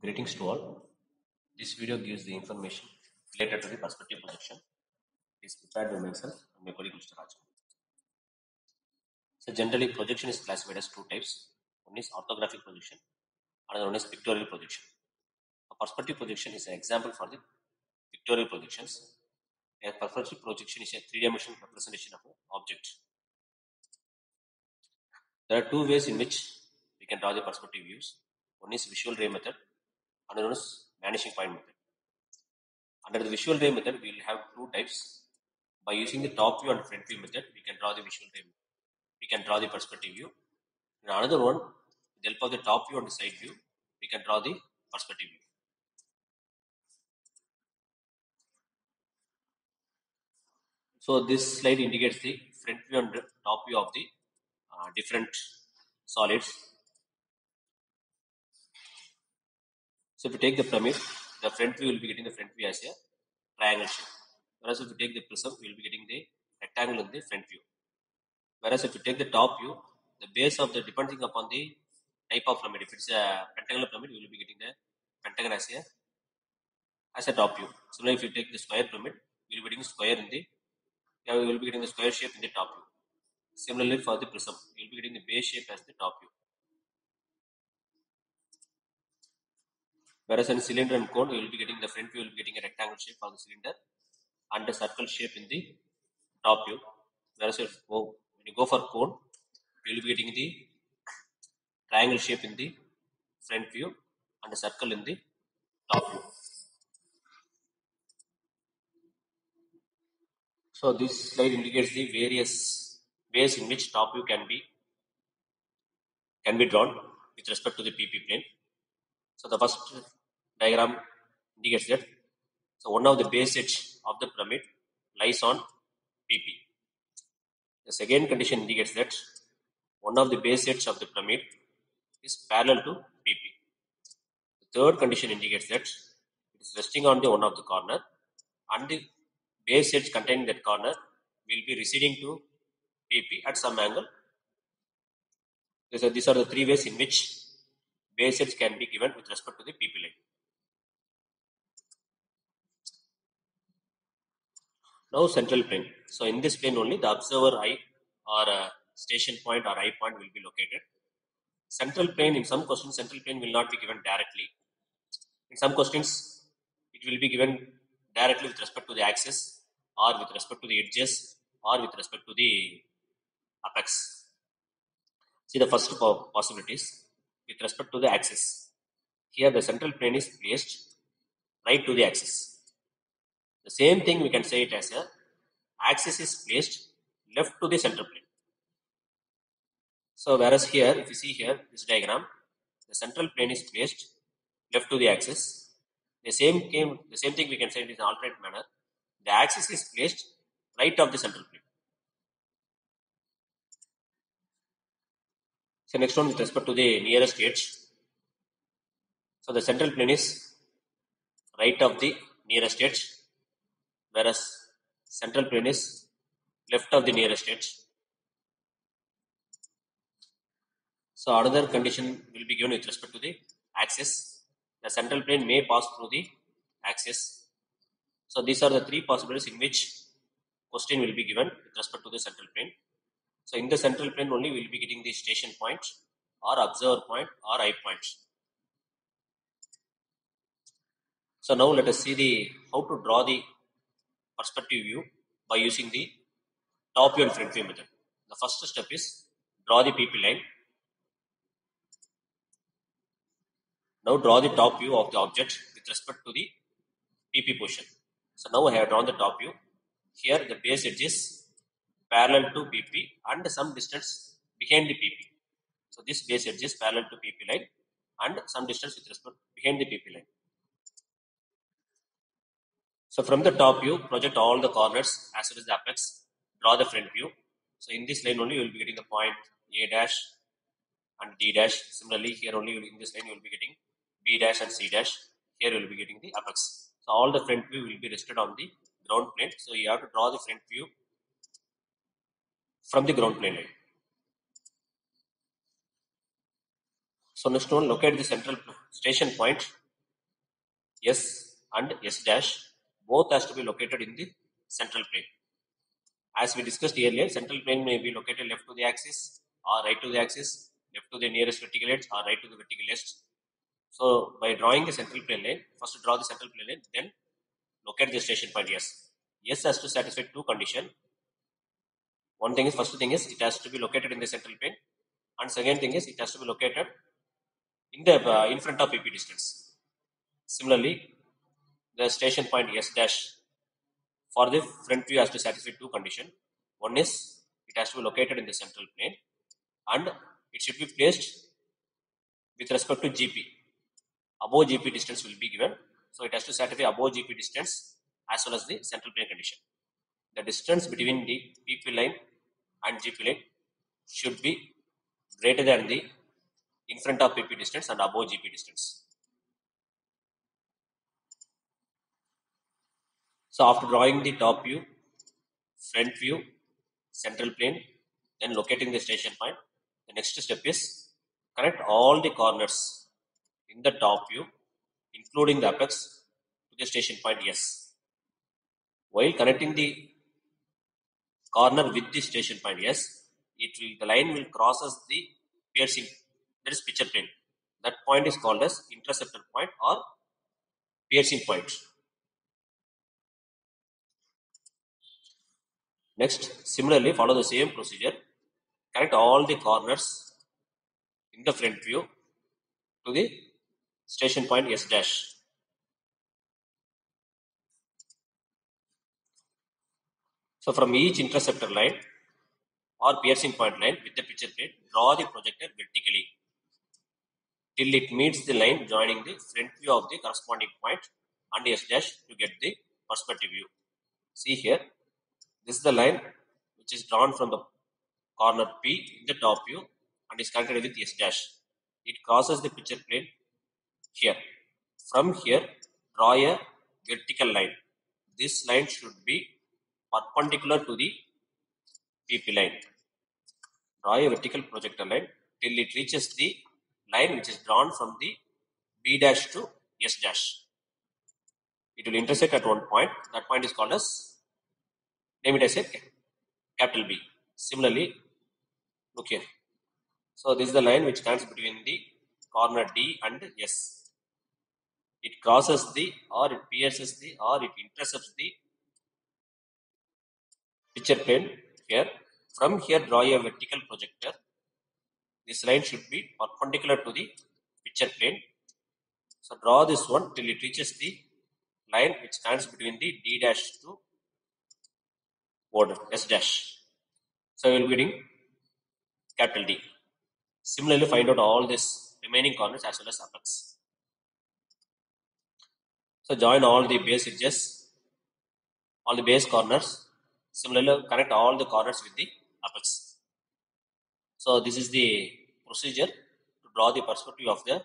Greetings to all. This video gives the information related to the perspective projection. It is prepared by myself and my colleague Mr. Raj. So generally projection is classified as two types. One is orthographic projection, another one is pictorial projection. A perspective projection is an example for the pictorial projections. A perspective projection is a three-dimensional representation of an object. There are two ways in which we can draw the perspective views. One is visual ray method, another one is vanishing point method. Under the visual ray method, we will have two types. By using the top view and front view method, we can draw the visual ray. We can draw the perspective view. In another one, with the help of the top view and the side view, we can draw the perspective view. So this slide indicates the front view and top view of the different solids. So if you take the pyramid, the front view will be getting the front view as a triangle shape. Whereas if you take the prism, we will be getting the rectangle in the front view. Whereas if you take the top view, the base of the, depending upon the type of pyramid, if it's a pentagonal pyramid, we will be getting the pentagon as a top view. Similarly, if you take the square pyramid, we will be getting square in the, we will be getting the square shape in the top view. Similarly, for the prism, we will be getting the base shape as the top view. Whereas in cylinder and cone, we will be getting the front view, will be getting a rectangle shape for the cylinder and a circle shape in the top view. Whereas when you go for cone, you will be getting the triangle shape in the front view and a circle in the top view. So this slide indicates the various ways in which top view can be drawn with respect to the PP plane. So the first diagram indicates that so one of the base edge of the pyramid lies on PP. The second condition indicates that one of the base edge of the pyramid is parallel to PP. The third condition indicates that it is resting on the one of the corner and the base edge containing that corner will be receding to PP at some angle. These are the three ways in which base edge can be given with respect to the PP line. Now central plane. So in this plane only the observer eye or station point or eye point will be located. Central plane, in some questions, central plane will not be given directly. In some questions, it will be given directly with respect to the axis or with respect to the edges or with respect to the apex. See the first possibilities with respect to the axis. Here the central plane is placed right to the axis. The same thing we can say it as a axis is placed left to the central plane. So whereas here, if you see here, this diagram, the central plane is placed left to the axis. The same thing we can say in an alternate manner. The axis is placed right of the central plane. So next one with respect to the nearest edge. So the central plane is right of the nearest edge, whereas central plane is left of the nearest edge. So another condition will be given with respect to the axis. The central plane may pass through the axis. So these are the three possibilities in which question will be given with respect to the central plane. So in the central plane only we will be getting the station point or observer point or eye point. So now let us see how to draw the perspective view by using the top view and front view method. The first step is draw the PP line. Now draw the top view of the object with respect to the PP position. So now I have drawn the top view. Here the base edge is parallel to PP and some distance behind the PP. So this base edge is parallel to PP line and some distance with respect behind the PP line. So from the top view, project all the corners as well as the apex. Draw the front view. So in this line only you will be getting the point A dash and D dash. Similarly here only in this line you will be getting B dash and C dash. Here you will be getting the apex. So all the front view will be rested on the ground plane. So you have to draw the front view from the ground plane line. So next one, locate the central station point S and S dash both has to be located in the central plane. As we discussed earlier, central plane may be located left to the axis or right to the axis, left to the nearest vertical edge or right to the vertical edge. So by drawing the central plane line, first draw the central plane line, then locate the station point S. S has to satisfy two conditions. One thing is, first thing is it has to be located in the central plane, and second thing is it has to be located in the in front of PP distance. Similarly, the station point S dash for the front view has to satisfy two conditions. One is it has to be located in the central plane, and it should be placed with respect to GP. Above GP distance will be given, so it has to satisfy above GP distance as well as the central plane condition. The distance between the PP line and GP line should be greater than the in front of PP distance and above GP distance. So after drawing the top view, front view, central plane, then locating the station point, the next step is connect all the corners in the top view, including the apex, to the station point S. While connecting the corner with the station point S, the line will crosses the piercing, that is picture plane. That point is called as interceptor point or piercing point. Next, similarly, follow the same procedure. Connect all the corners in the front view to the station point S dash. So from each interceptor line or piercing point line with the picture plate, draw the projector vertically till it meets the line joining the front view of the corresponding point and S dash to get the perspective view. See here, this is the line which is drawn from the corner P in the top view and is connected with S dash. It crosses the picture plane here. From here, draw a vertical line. This line should be perpendicular to the PP line. Draw a vertical projector line till it reaches the line which is drawn from the B dash to S dash. It will intersect at one point. That point is called as, name it as a capital B. Similarly, look here. So this is the line which connects between the corner D and S. It crosses the, or it pierces the, or it intercepts the picture plane here. From here, draw a vertical projector. This line should be perpendicular to the picture plane. So draw this one till it reaches the line which stands between the D dash to border S dash. So we will be getting capital D. Similarly, find out all these remaining corners as well as apex. So join all the base edges, all the base corners. Similarly, connect all the corners with the apex. So this is the procedure to draw the perspective of the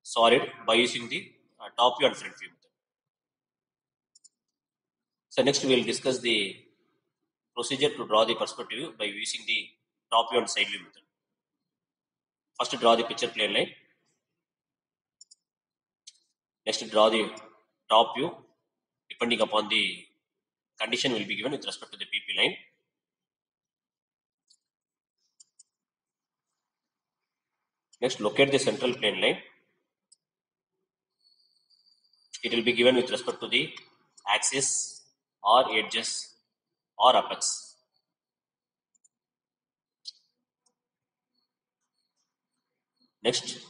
solid by using the top view and front view method. So next we will discuss the procedure to draw the perspective by using the top view and side view method. First draw the picture plane line. Next draw the top view. Depending upon the condition will be given with respect to the PP line. Next locate the central plane line. It will be given with respect to the axis or edges or apex. Next,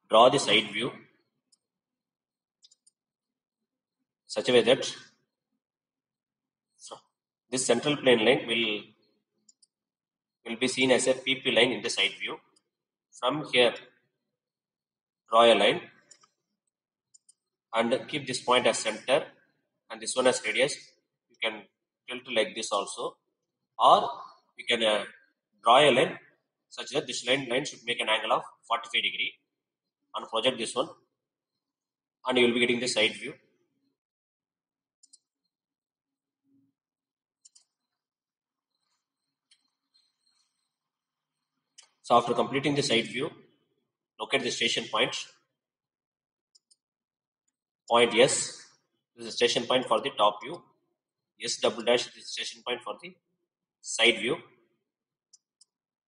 draw the side view such a way that this central plane line will be seen as a PP line in the side view. From here, draw a line and keep this point as center and this one as radius. You can tilt like this also, or you can draw a line such that this line should make an angle of 45 degree and project this one, and you will be getting the side view. So after completing the side view, locate the station point. Point S, this is a station point for the top view. S double dash is the station point for the side view.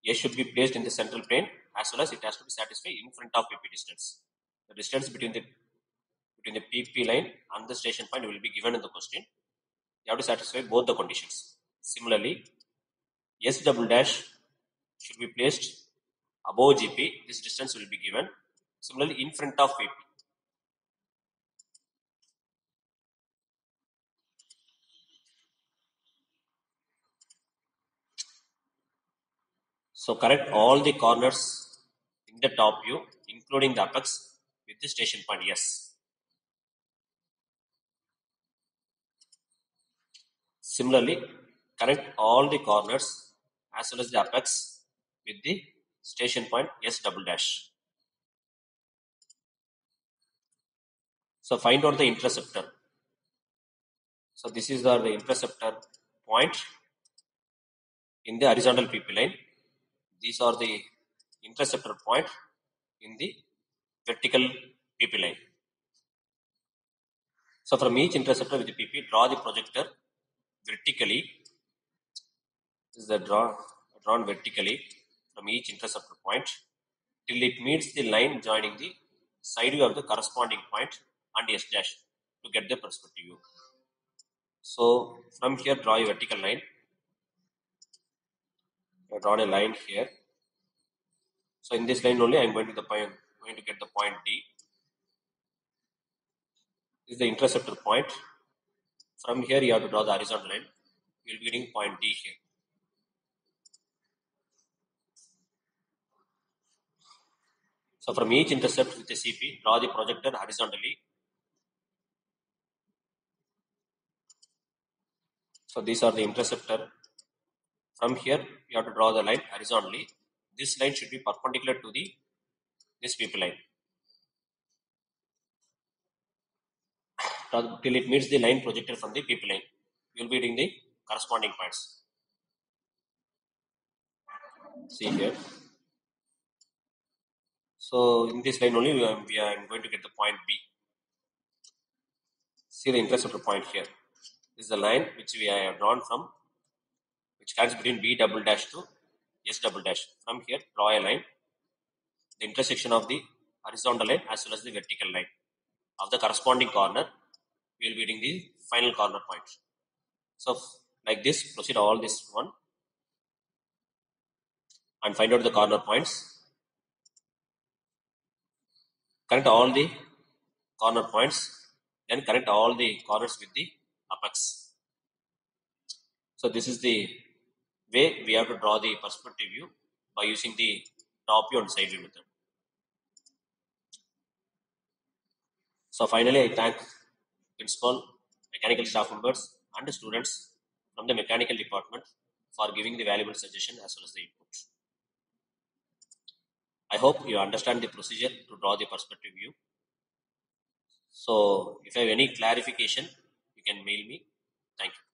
S should be placed in the central plane as well as it has to be satisfied in front of PP distance. The distance between the PP line and the station point will be given in the question. You have to satisfy both the conditions. Similarly, S double dash should be placed above GP. This distance will be given. Similarly, in front of PP. So correct all the corners in the top view, including the apex, with the station point S. Similarly, connect all the corners as well as the apex with the station point S double dash. So find out the interceptor. So this is the interceptor point in the horizontal PP line. These are the interceptor point in the vertical PP line. So from each interceptor with the PP, draw the projector vertically. This is the drawn vertically from each interceptor point till it meets the line joining the side view of the corresponding point and S dash to get the perspective view. So from here, draw a vertical line. I draw a line here. So in this line only, I am going to get the point D. This is the interceptor point. From here, you have to draw the horizontal line. You will be getting point D here. So from each intercept with a CP, draw the projector horizontally. So these are the interceptor. From here, you have to draw the line horizontally. This line should be perpendicular to this PP line. Till it meets the line projected from the PP line. You will be getting the corresponding points. See here. So in this line only, we are going to get the point B. See the interceptor point here. This is the line which we have drawn from, which connects between B double dash to S double dash. From here, draw a line. The intersection of the horizontal line as well as the vertical line of the corresponding corner, we will be getting the final corner point. So like this, proceed all this one and find out the corner points. Connect all the corner points, then connect all the corners with the apex. So this is the way we have to draw the perspective view by using the top view and side view method. So finally, I thank principal, mechanical staff members and the students from the mechanical department for giving the valuable suggestion as well as the input. I hope you understand the procedure to draw the perspective view. So if you have any clarification, you can mail me. Thank you.